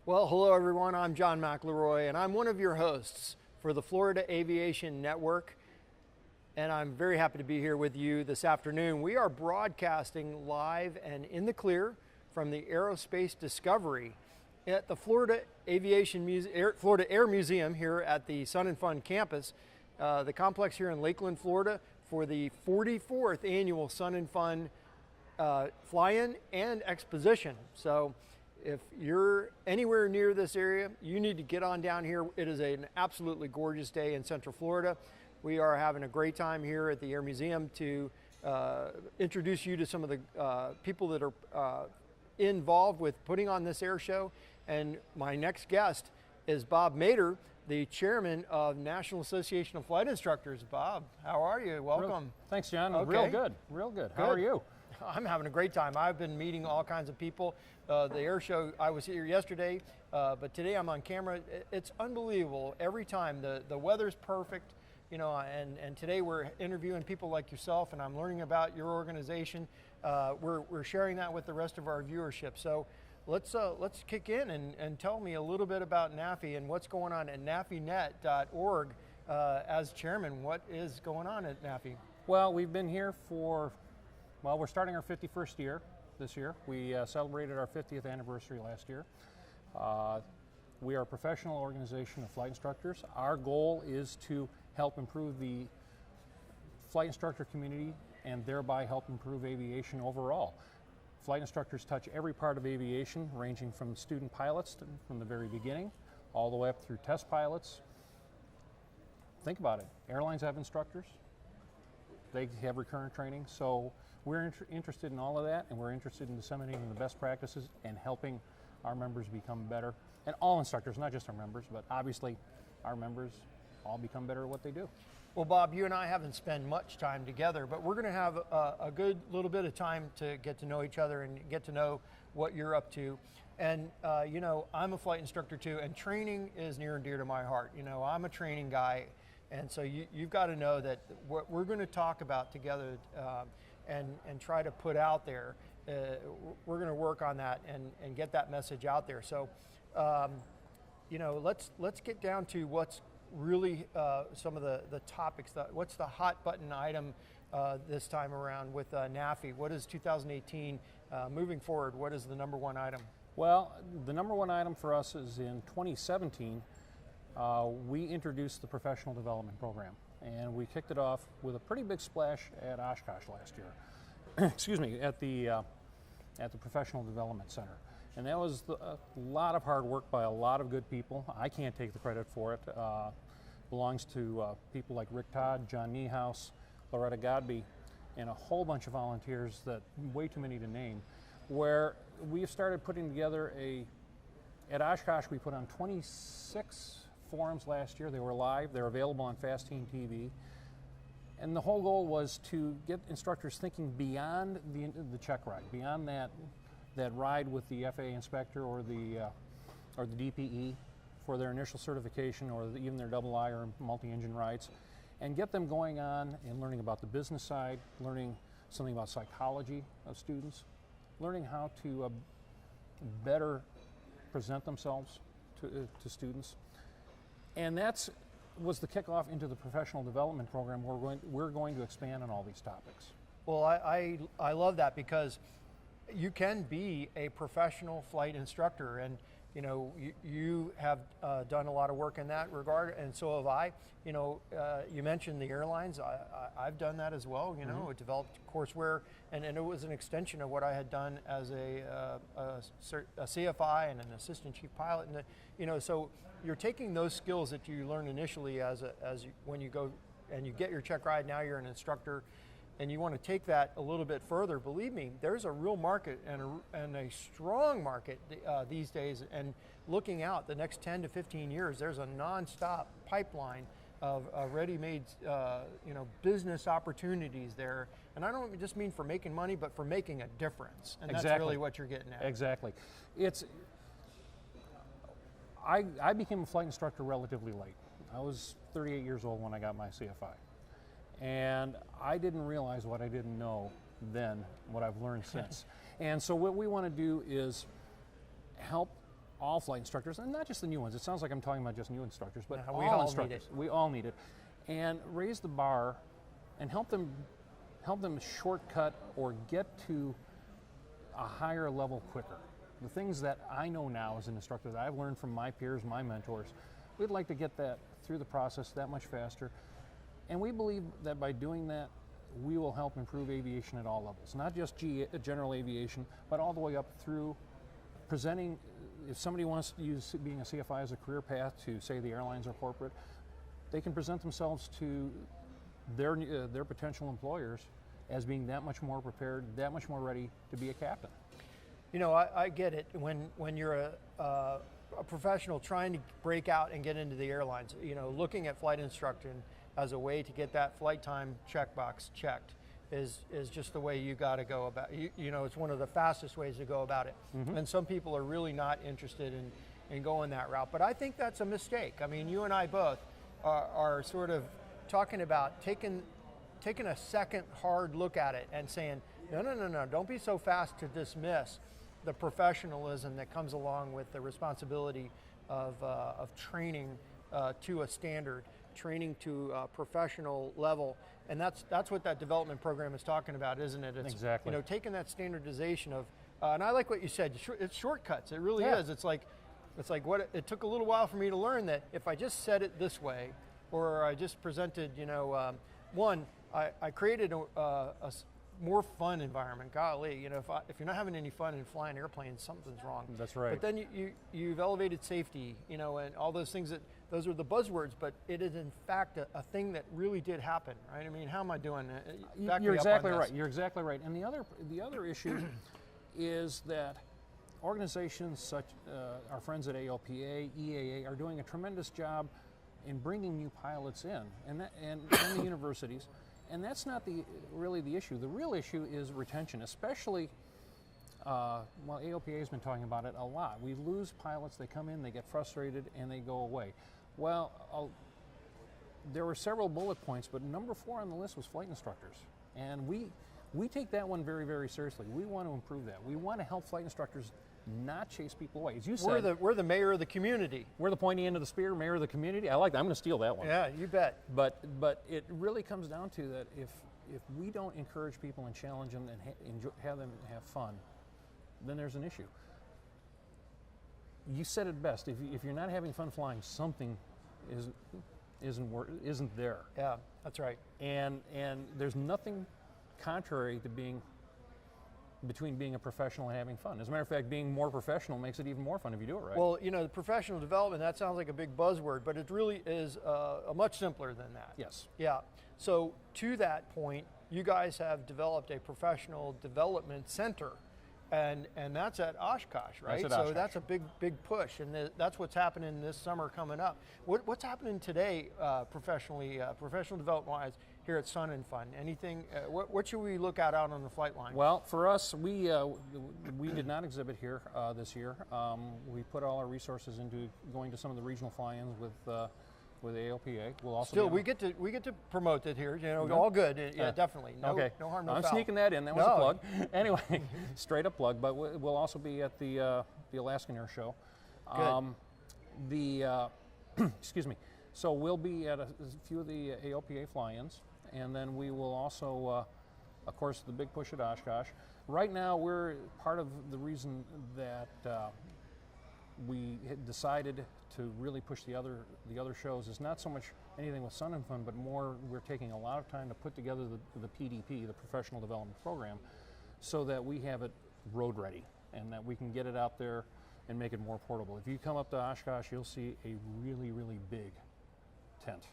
Well, hello everyone, I'm John McLeroy and I'm one of your hosts for the Florida Aviation Network, and I'm very happy to be here with you this afternoon. We are broadcasting live and in the clear from the Aerospace Discovery at the Florida Air Museum here at the Sun and Fun campus, the complex here in Lakeland, Florida, for the 44th annual Sun and Fun fly-in and exposition. So if you're anywhere near this area, you need to get on down here. It is an absolutely gorgeous day in Central Florida. We are having a great time here at the Air Museum to introduce you to some of the people that are involved with putting on this air show. And my next guest is Bob Meder, the chairman of National Association of Flight Instructors. Bob, how are you? Welcome. Thanks, John. Okay. Real good. How are you? I'm having a great time. I've been meeting all kinds of people. The air show, I was here yesterday, but today I'm on camera. It's unbelievable. Every time the weather's perfect, you know, and today we're interviewing people like yourself, and I'm learning about your organization. We're sharing that with the rest of our viewership. So let's kick in and tell me a little bit about NAFI and what's going on at NAFInet.org. As chairman, what is going on at NAFI? Well, we've been here we're starting our 51st year this year. We celebrated our 50th anniversary last year. We are a professional organization of flight instructors. Our goal is to help improve the flight instructor community and thereby help improve aviation overall. Flight instructors touch every part of aviation, ranging from student pilots from the very beginning, all the way up through test pilots. Think about it. Airlines have instructors. They have recurrent training. So we're interested in all of that, and we're interested in disseminating the best practices and helping our members become better. And all instructors, not just our members, but obviously our members all become better at what they do. Well, Bob, you and I haven't spent much time together, but we're going to have a good little bit of time to get to know each other and get to know what you're up to. And, you know, I'm a flight instructor too, and training is near and dear to my heart. You know, I'm a training guy, and so you've got to know that what we're going to talk about together and try to put out there, we're going to work on that and get that message out there. So, you know, let's get down to what's really some of the topics. What's the hot button item this time around with NAFI? What is 2018 moving forward? What is the number one item? Well, the number one item for us is in 2017, we introduced the professional development program, and we kicked it off with a pretty big splash at Oshkosh last year. Excuse me, at the Professional Development Center. And that was a lot of hard work by a lot of good people. I can't take the credit for it. Belongs to people like Rick Todd, John Niehaus, Loretta Godby, and a whole bunch of volunteers that way too many to name, where we've started putting together at Oshkosh we put on 26 forums last year. They were live, they're available on Fast Team TV. And the whole goal was to get instructors thinking beyond the check ride, beyond that ride with the FAA inspector or the DPE for their initial certification or even their double I or multi-engine rides, and get them going on and learning about the business side, learning something about psychology of students, learning how to better present themselves to students. And that was the kickoff into the professional development program where we're going to expand on all these topics. Well, I love that, because you can be a professional flight instructor, and you know you have done a lot of work in that regard, and so have I. You know, you mentioned the airlines. I've done that as well. You know, it developed courseware, and it was an extension of what I had done as a CFI and an assistant chief pilot. And you know, so you're taking those skills that you learn initially when you go and you get your check ride. Now you're an instructor, and you want to take that a little bit further. Believe me, there's a real market and a strong market these days. And looking out the next 10 to 15 years, there's a nonstop pipeline of ready-made, you know, business opportunities there. And I don't just mean for making money, but for making a difference. And Exactly. That's really what you're getting at. Exactly. I became a flight instructor relatively late. I was 38 years old when I got my CFI. And I didn't realize what I didn't know then, what I've learned since. And so what we want to do is help all flight instructors, and not just the new ones. It sounds like I'm talking about just new instructors, but No, all we all instructors. need it. We all need it, and raise the bar, and help them shortcut or get to a higher level quicker. The things that I know now as an instructor that I've learned from my peers, my mentors, we'd like to get that through the process that much faster. And we believe that by doing that, we will help improve aviation at all levels, not just general aviation, but all the way up through presenting. If somebody wants to use being a CFI as a career path to, say, the airlines or corporate, they can present themselves to their potential employers as being that much more prepared, that much more ready to be a captain. You know, I get it. When you're a professional trying to break out and get into the airlines, you know, looking at flight instruction as a way to get that flight time checkbox checked is just the way you got to go about it. You know, it's one of the fastest ways to go about it. Mm-hmm. And some people are really not interested in going that route. But I think that's a mistake. I mean, you and I both are sort of talking about taking a second hard look at it and saying, no, don't be so fast to dismiss the professionalism that comes along with the responsibility of training to a standard, training to a professional level, and that's what that development program is talking about, isn't it? It's, exactly. You know, taking that standardization of, and I like what you said. It's shortcuts. It really is. It's like what it took a little while for me to learn that if I just said it this way, or I just presented, you know, I created a more fun environment. Golly, you know, if you're not having any fun in flying airplanes, something's wrong. That's right. But then you've elevated safety, you know, and all those things those are the buzzwords, but it is in fact a thing that really did happen, right? I mean, how am I doing? You're exactly right. You're exactly right. And the other issue is that organizations such our friends at ALPA, EAA are doing a tremendous job in bringing new pilots in, and the universities. And that's not really the issue. The real issue is retention, especially, ALPA has been talking about it a lot. We lose pilots, they come in, they get frustrated, and they go away. Well, there were several bullet points, but number 4 on the list was flight instructors. And we take that one very, very seriously. We want to improve that. We want to help flight instructors not chase people away. As you said, we're the mayor of the community. We're the pointy end of the spear, mayor of the community. I like that. I'm going to steal that one. Yeah, you bet. But it really comes down to that if we don't encourage people and challenge them and have them have fun, then there's an issue. You said it best. If you're not having fun flying, something isn't there. Yeah, that's right. And there's nothing contrary to between being a professional and having fun. As a matter of fact, being more professional makes it even more fun if you do it right. Well, you know, the professional development, that sounds like a big buzzword, but it really is much simpler than that. Yes. Yeah. So to that point, you guys have developed a professional development center, and that's at Oshkosh, right? That's at Oshkosh. So that's a big push, and that's what's happening this summer coming up. What's happening today professional development-wise here at Sun and Fun? Anything? What should we look out on the flight line? Well, for us, we did not exhibit here this year. We put all our resources into going to some of the regional fly-ins with ALPA. We'll also still we get to promote it here. You know, Mm-hmm. all good. Yeah, definitely. No harm, no foul. I'm sneaking that in. That was a plug. Anyway, straight up plug. But we'll also be at the Alaskan Air Show. Good. Excuse me. So we'll be at a few of the ALPA fly-ins. And then we will also, of course, the big push at Oshkosh. Right now, we're part of the reason that we had decided to really push the other shows is not so much anything with Sun and Fun, but more we're taking a lot of time to put together the PDP, the Professional Development Program, so that we have it road ready and that we can get it out there and make it more portable. If you come up to Oshkosh, you'll see a really, really big tent.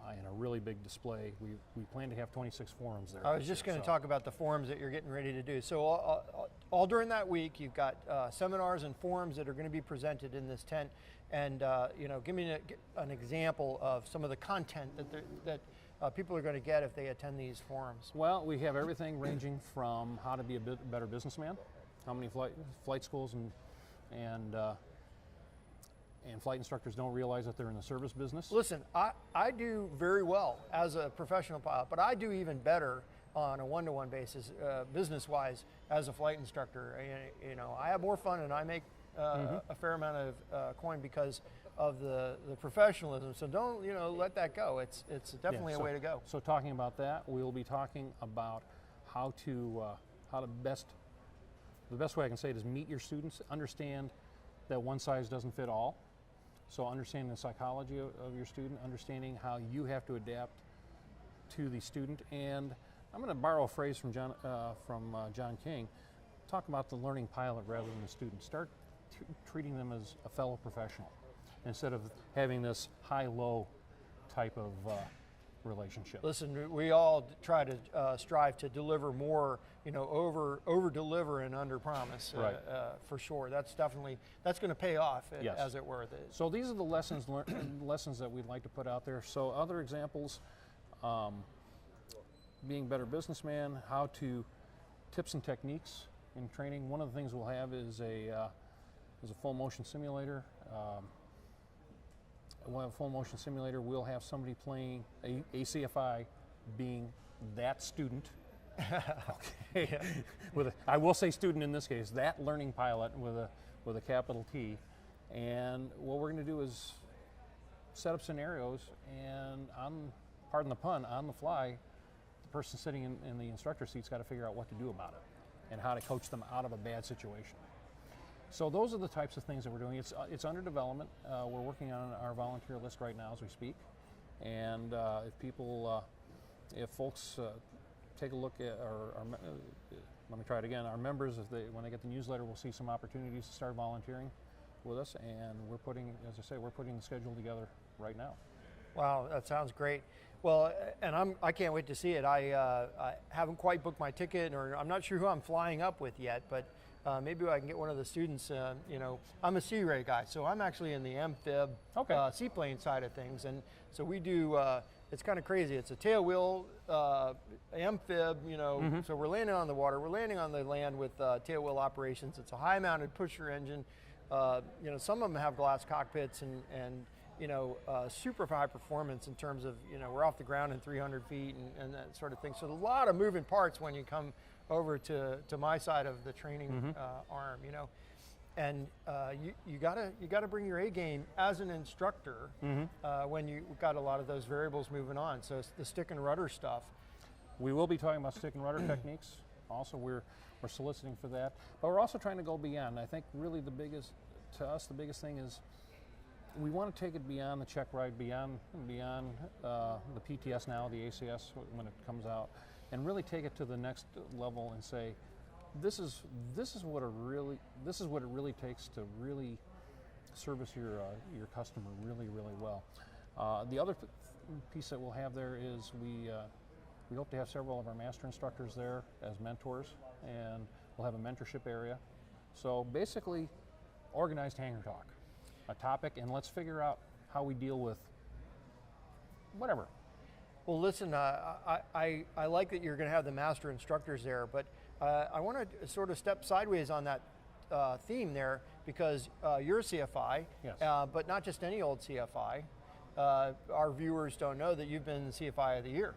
And a really big display. We plan to have 26 forums there. I was just going to talk about the forums that you're getting ready to do. So all during that week, you've got seminars and forums that are going to be presented in this tent. And you know, give me an example of some of the content that people are going to get if they attend these forums. Well, we have everything ranging from how to be a better businessman, how many flight schools and flight instructors don't realize that they're in the service business. Listen, I do very well as a professional pilot, but I do even better on a one-to-one basis, business-wise, as a flight instructor. You know, I have more fun and I make a fair amount of coin because of the professionalism. So don't let that go. It's definitely a way to go. So talking about that, we'll be talking about how the best way I can say it is meet your students, understand that one size doesn't fit all. So understanding the psychology of your student, understanding how you have to adapt to the student, and I'm going to borrow a phrase from John King. Talk about the learning pilot rather than the student. Start treating them as a fellow professional instead of having this high-low type of relationship. Listen, we all try to strive to deliver more, over deliver and under promise, Right. For sure. That's going to pay off, Yes. as it were. So these are the lessons that we'd like to put out there. So other examples, being better businessman, how to tips and techniques in training. One of the things we'll have is a full motion simulator. We'll have a full motion simulator. We'll have somebody playing a CFI being that student. Okay. I will say student in this case, that learning pilot with a capital T. And what we're going to do is set up scenarios, and pardon the pun, on the fly, the person sitting in the instructor seat's got to figure out what to do about it and how to coach them out of a bad situation. So those are the types of things that we're doing. It's under development. We're working on our volunteer list right now as we speak. And if folks take a look at let me try it again. Our members, when they get the newsletter, will see some opportunities to start volunteering with us. And we're putting the schedule together right now. Wow, that sounds great. Well, and I can't wait to see it. I haven't quite booked my ticket, or I'm not sure who I'm flying up with yet, but maybe I can get one of the students. I'm a Sea Ray guy, so I'm actually in the amphib seaplane side of things, and so we do. It's kind of crazy. It's a tailwheel amphib, So we're landing on the water. We're landing on the land with tailwheel operations. It's a high-mounted pusher engine. Some of them have glass cockpits and super high performance in terms of, we're off the ground in 300 feet and that sort of thing. So a lot of moving parts when you come over to my side of the training arm, and you gotta bring your A game as an instructor when you've got a lot of those variables moving on. So it's the stick and rudder stuff. We will be talking about stick and rudder techniques. Also, we're soliciting for that, but we're also trying to go beyond. I think really the biggest thing is we want to take it beyond the check ride, beyond the PTS now, the ACS when it comes out, and really take it to the next level and say, this is what it really takes to really service your customer really well. The other piece that we'll have there is we hope to have several of our master instructors there as mentors, and we'll have a mentorship area. So basically, organized hangar talk, a topic, and let's figure out how we deal with whatever. Well, listen, I like that you're going to have the master instructors there, but I want to sort of step sideways on that theme there, because you're a CFI, yes. But not just any old CFI. Our viewers don't know that you've been CFI of the year.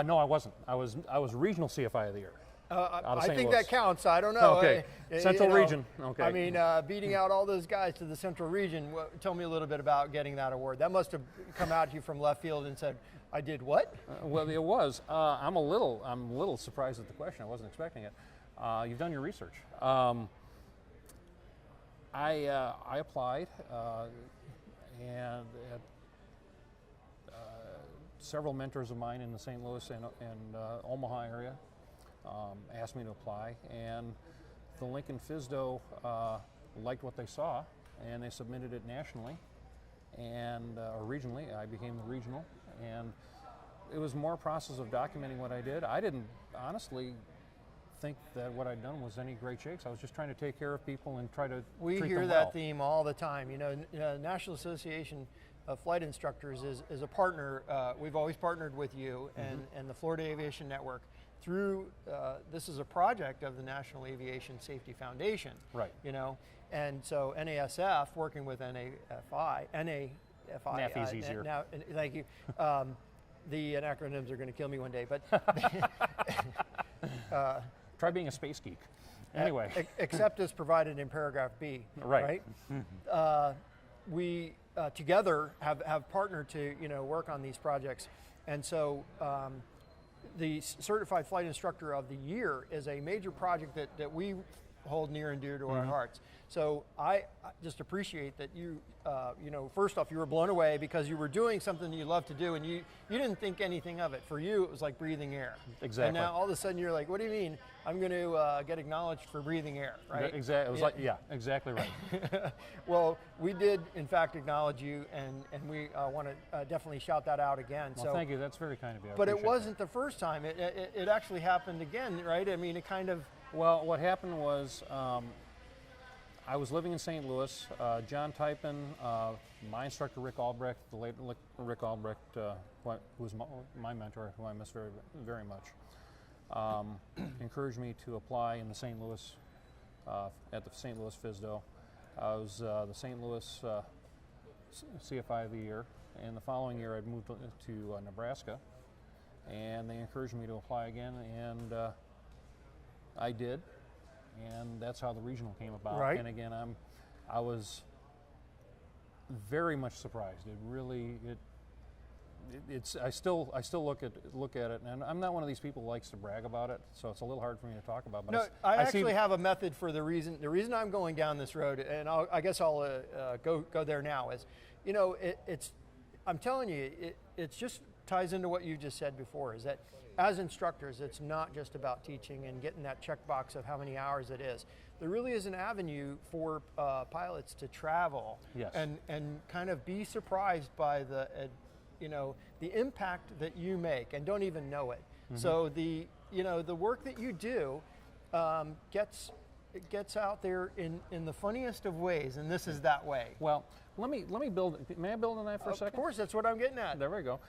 No, I wasn't. I was regional CFI of the year. I think that counts. I don't know. Okay. Central region. Okay. I mean, beating out all those guys to the Central region. Tell me a little bit about getting that award. That must have come out to you from left field and said, "I did what?" Well, it was. I'm a little surprised at the question. I wasn't expecting it. You've done your research. I applied, and several mentors of mine in the St. Louis and Omaha area asked me to apply, and the Lincoln FSDO liked what they saw, and they submitted it nationally and or regionally. I became the regional, and it was more a process of documenting what I did. I didn't honestly think that what I'd done was any great shakes. I was just trying to take care of people and try to We hear that theme all the time. National Association of Flight Instructors is a partner. We've always partnered with you and the Florida Aviation Network through, this is a project of the National Aviation Safety Foundation. Right. And so NASF, working with NAFI. NAFI's easier. Thank you. The acronyms are going to kill me one day, but try being a space geek. Anyway. Except as provided in paragraph B. Right. We together have partnered to work on these projects, and so the Certified Flight Instructor of the Year is a major project that we hold near and dear to our hearts. So I just appreciate that you first off, you were blown away because you were doing something you love to do, and you didn't think anything of it. For you, it was like breathing air. Exactly. And now all of a sudden you're like, what do you mean I'm going to get acknowledged for breathing air, right? Exactly. It was exactly right. Well, we did in fact acknowledge you, and we want to definitely shout that out again. Well, thank you. That's very kind of you. But it wasn't the first time. It actually happened again, right? I mean, it kind of. Well, what happened was I was living in St. Louis. John Typen, my instructor Rick Albrecht, the late Rick Albrecht, who was my mentor, who I miss very, very much, encouraged me to apply in the St. Louis, at the St. Louis FSDO. I was the St. Louis CFI of the Year, and the following year I'd moved to Nebraska, and they encouraged me to apply again, and I did. And that's how the regional came about. Right. And again, I was very much surprised. I still look at it, and I'm not one of these people who likes to brag about it, so it's a little hard for me to talk about. But no, I actually have a method for the reason I'm going down this road, and I guess I'll go there now. Is I'm telling you, it just ties into what you just said before. Is that as instructors, it's not just about teaching and getting that checkbox of how many hours it is. There really is an avenue for pilots to travel, yes, and kind of be surprised by the impact that you make and don't even know it. So the work that you do gets out there in the funniest of ways, and this is that way. Well, let me build. May I build on that for a second? Of course, that's what I'm getting at. There we go.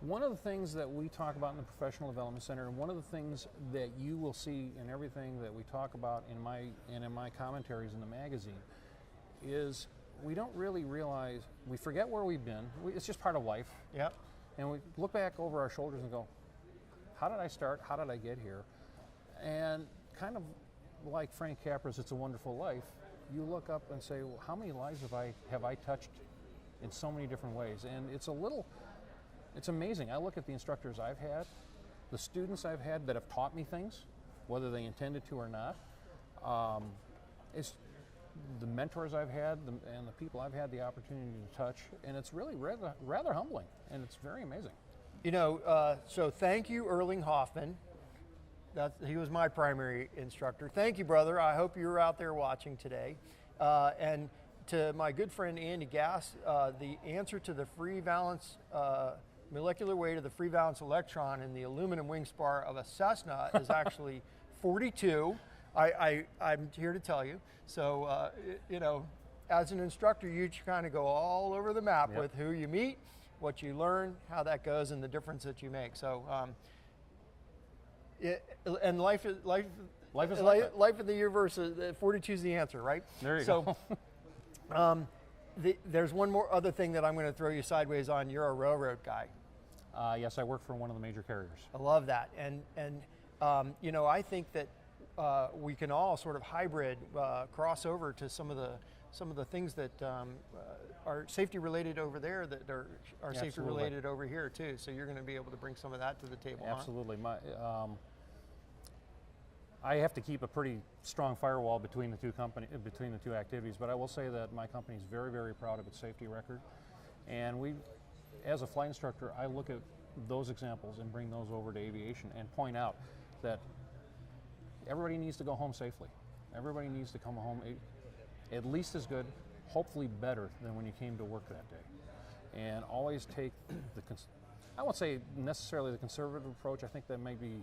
One of the things that we talk about in the Professional Development Center, and one of the things that you will see in everything that we talk about in my commentaries in the magazine, is we don't really realize, we forget where we've been. It's just part of life. Yep. And we look back over our shoulders and go, how did I start? How did I get here? And kind of like Frank Capra's It's a Wonderful Life, you look up and say, well, how many lives have I touched in so many different ways? And it's amazing. I look at the instructors I've had, the students I've had that have taught me things, whether they intended to or not. It's the mentors I've had and the people I've had the opportunity to touch, and it's really rather humbling, and it's very amazing. So thank you, Erling Hoffman. He was my primary instructor. Thank you, brother. I hope you're out there watching today. And to my good friend Andy Gass, the answer to the free valence molecular weight of the free valence electron in the aluminum wing spar of a Cessna is actually 42. I'm here to tell you. So, as an instructor, you kind of go all over the map with who you meet, what you learn, how that goes, and the difference that you make. So, and life of the universe, 42 is the answer, right? There you go. There's one more other thing that I'm going to throw you sideways on. You're a railroad guy. Yes, I work for one of the major carriers. I love that, and I think that we can all sort of hybrid cross over to some of the things that are safety related over there that are safety related over here too. So you're going to be able to bring some of that to the table. Absolutely. Huh? I have to keep a pretty strong firewall between the two activities, but I will say that my company is very, very proud of its safety record, and as a flight instructor, I look at those examples and bring those over to aviation and point out that everybody needs to go home safely. Everybody needs to come home at least as good, hopefully better than when you came to work that day. And always take I won't say necessarily the conservative approach. I think that may be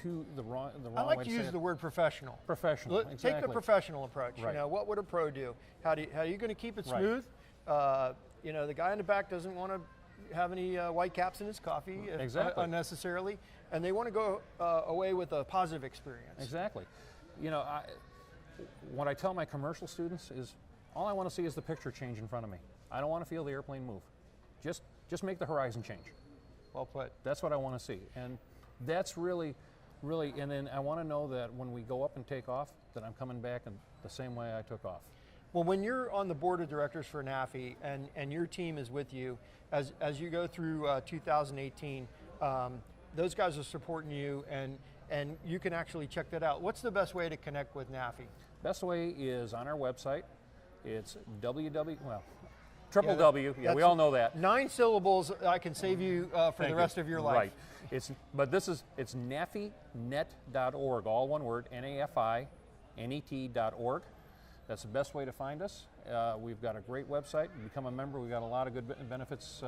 the wrong I like way to say use it. the word professional. Professional, exactly. Take the professional approach. Right. What would a pro do? How are you going to keep it smooth? Right. The guy in the back doesn't want to have any white caps in his coffee unnecessarily, and they want to go away with a positive experience. Exactly. What I tell my commercial students is, all I want to see is the picture change in front of me. I don't want to feel the airplane move. Just make the horizon change. Well put. That's what I want to see, and that's really Really, and then I want to know that when we go up and take off, that I'm coming back in the same way I took off. Well, when you're on the board of directors for NAFI and your team is with you, as you go through 2018, those guys are supporting you, and you can actually check that out. What's the best way to connect with NAFI? Best way is on our website. It's www. Yeah, we all know that. 9 syllables. I can save you for the rest of your life. Right. It's NAFInet.org, all one word, NAFINET.org. That's the best way to find us. We've got a great website. You become a member. We've got a lot of good benefits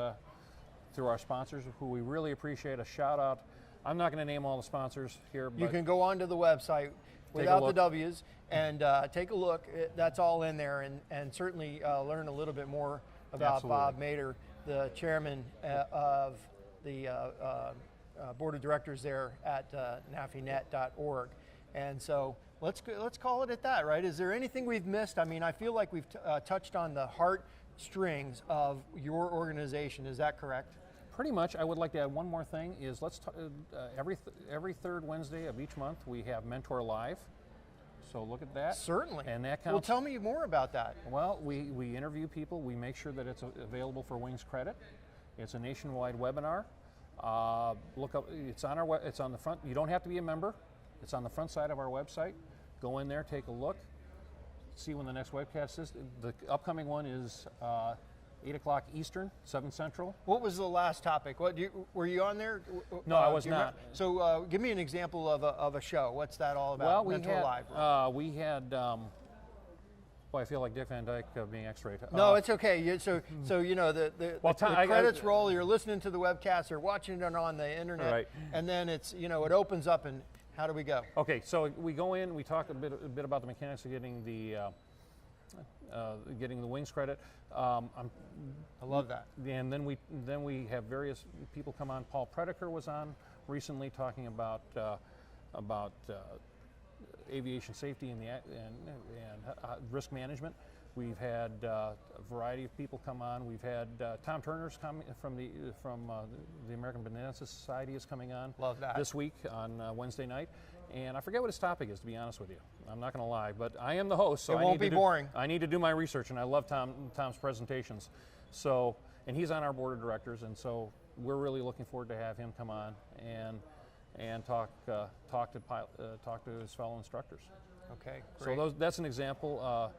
through our sponsors, who we really appreciate. A shout out. I'm not going to name all the sponsors here, but you can go onto the website without the W's and take a look. That's all in there, and certainly learn a little bit more about Absolutely. Bob Meder, the chairman of the board of directors there at NAFInet.org. And so let's call it at that, right? Is there anything we've missed? I mean, I feel like we've touched on the heartstrings of your organization. Is that correct? pretty much. I would like to add one more thing. Is every third Wednesday of each month we have Mentor Live. So look at that. Certainly. And that counts. Well, tell me more about that. Well, we interview people. We make sure that it's available for Wings credit. It's a nationwide webinar. Look up. It's on our. It's on the front. You don't have to be a member. It's on the front side of our website. Go in there, take a look, see when the next webcast is. The upcoming one is 8 o'clock Eastern, 7 Central. What was the last topic? Were you on there? No, I was not. So give me an example of a show. What's that all about? Well, we had. Boy, I feel like Dick Van Dyke being X-rayed. No, it's okay. So you know the credits roll. You're listening to the webcast or watching it on the internet, right. And then it opens up and. How do we go? Okay, so we go in. We talk a bit about the mechanics of getting the Wings credit. I love that. And then we have various people come on. Paul Prediker was on recently talking about aviation safety and risk management. We've had a variety of people come on. We've had Tom Turner's coming from the American Banana Society is coming on. Love that. This week on Wednesday night, and I forget what his topic is, to be honest with you. I'm not going to lie, but I am the host, so it won't be boring. I need to do my research, and I love Tom's presentations. So, and he's on our board of directors, and so we're really looking forward to have him come on and talk to his fellow instructors. Okay, great. So that's an example.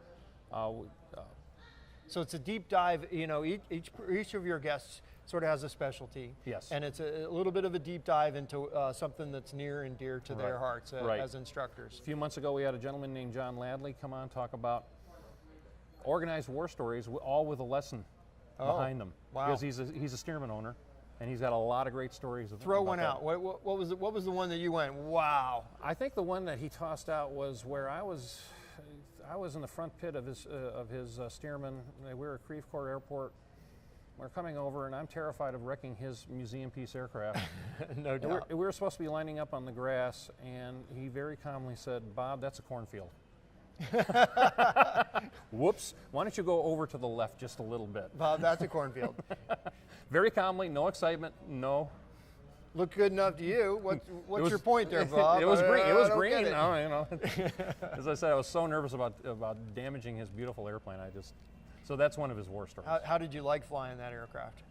So it's a deep dive. Each of your guests sort of has a specialty. Yes. And it's a little bit of a deep dive into something that's near and dear to their hearts as instructors. A few months ago, we had a gentleman named John Ladley come on talk about organized war stories, all with a lesson behind them. Wow. Because he's a Stearman owner, and he's got a lot of great stories. Throw one out. What was the one that you went, wow? I think the one that he tossed out was where I was in the front pit of his Stearman. We were at Creve Coeur Airport. We're coming over, and I'm terrified of wrecking his museum piece aircraft. No doubt. We were supposed to be lining up on the grass, and he very calmly said, "Bob, that's a cornfield." Whoops. Why don't you go over to the left just a little bit? Bob, that's a cornfield. Very calmly, no excitement, no. Looked good enough to you. What's your point there, Bob? It was green. It was green. No, As I said, I was so nervous about damaging his beautiful airplane. So that's one of his war stories. How did you like flying that aircraft?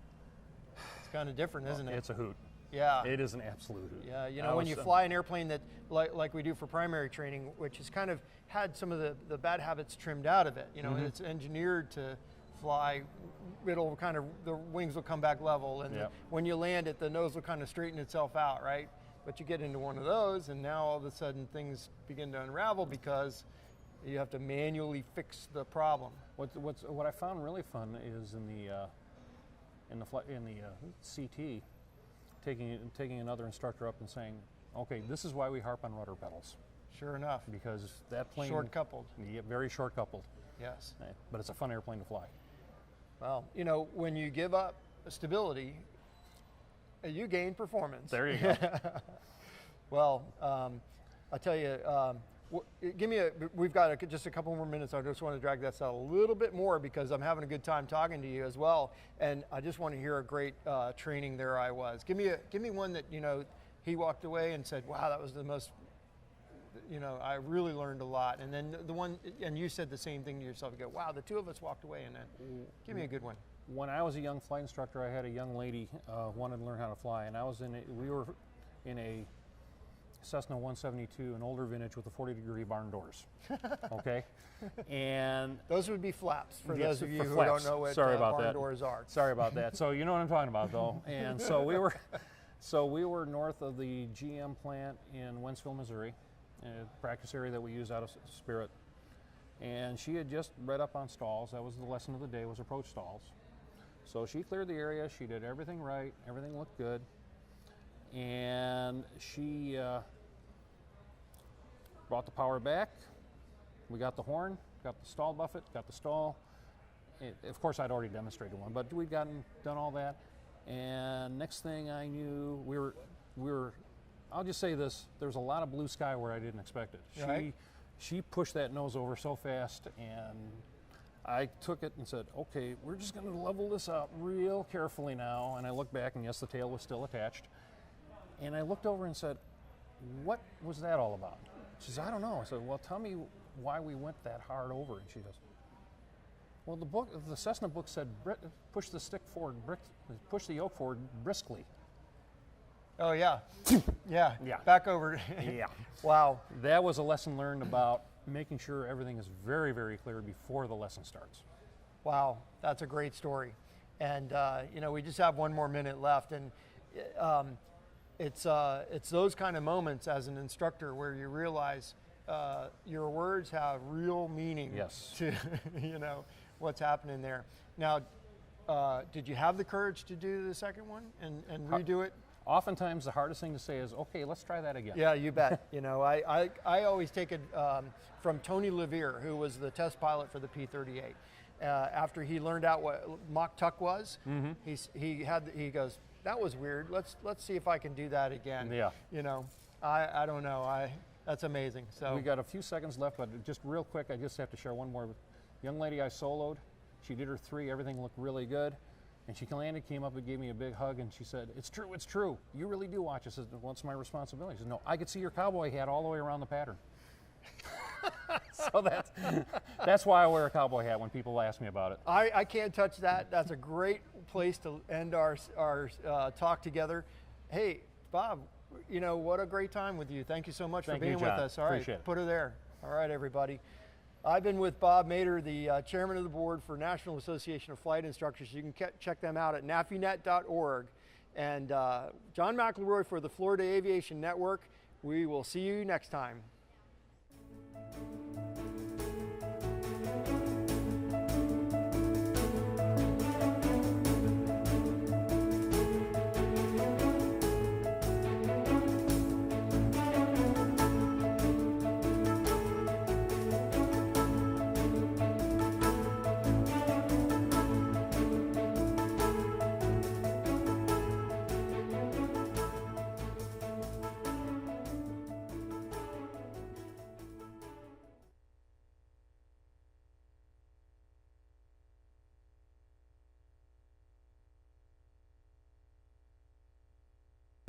It's kind of different, isn't it? It's a hoot. Yeah. It is an absolute hoot. Yeah, when you fly an airplane that, like we do for primary training, which has kind of had some of the bad habits trimmed out of it. Mm-hmm. It's engineered to fly. The wings will come back level, and when you land it, the nose will kind of straighten itself out, right? But you get into one of those, and now all of a sudden things begin to unravel because you have to manually fix the problem. What I found really fun is in the CT, taking another instructor up and saying, "Okay, this is why we harp on rudder pedals." Sure enough, because that plane short coupled. Yeah, very short coupled. Yes, but it's a fun airplane to fly. Well, when you give up stability, you gain performance. There you go. Well, I'll tell you, we've got just a couple more minutes. I just want to drag that out a little bit more because I'm having a good time talking to you as well. And I just want to hear a great training there I was. Give me one that, he walked away and said, wow, that was the most, I really learned a lot. And then the one, and you said the same thing to yourself. You go, wow, the two of us walked away, and then give me a good one. When I was a young flight instructor, I had a young lady wanted to learn how to fly, and we were in a Cessna 172, an older vintage with the 40-degree barn doors. Okay, and those would be flaps for yes, those of you who flaps. don't know what Sorry about barn that. doors are. Sorry about that. So you know what I'm talking about, though. And so we were north of the GM plant in Wentzville, Missouri, a practice area that we use out of Spirit. And she had just read up on stalls. That was the lesson of the day, was approach stalls. So she cleared the area. She did everything right. Everything looked good. And she brought the power back. We got the horn, got the stall buffet, got the stall. Of course, I'd already demonstrated one, but we'd done all that. And next thing I knew, we were. I'll just say this: there was a lot of blue sky where I didn't expect it. Right. She pushed that nose over so fast, and I took it and said, "Okay, we're just going to level this out real carefully now." And I looked back, and yes, the tail was still attached. And I looked over and said, "What was that all about?" She says, "I don't know." I said, "Well, tell me why we went that hard over." And she goes, "Well, the Cessna book said push the stick forward, push the yoke forward briskly." Oh yeah, yeah. Yeah. Back over. Yeah. Wow. That was a lesson learned about making sure everything is very, very clear before the lesson starts. Wow, that's a great story. And we just have one more minute left, and it's those kind of moments as an instructor where you realize your words have real meaning. Yes. To what's happening there. Now, did you have the courage to do the second one and redo it? Oftentimes, the hardest thing to say is, "Okay, let's try that again." Yeah, you bet. I always take it from Tony Levere, who was the test pilot for the P-38. After he learned out what mock tuck was, he goes, "That was weird. Let's see if I can do that again." Yeah. I don't know. That's amazing. So we got a few seconds left, but just real quick, I just have to share one more. Young lady I soloed, she did her 3. Everything looked really good. And she landed, came up and gave me a big hug, and she said, "It's true, it's true. You really do watch." I said, "Well, it's my responsibility." She said, "No, I could see your cowboy hat all the way around the pattern." So that's why I wear a cowboy hat when people ask me about it. I can't touch that. That's a great place to end our talk together. Hey, Bob, what a great time with you. Thank you so much for being with us. All right, appreciate it. Put her there. All right, everybody. I've been with Bob Meder, the chairman of the board for National Association of Flight Instructors. You can check them out at nafinet.org. And John McLeroy for the Florida Aviation Network. We will see you next time.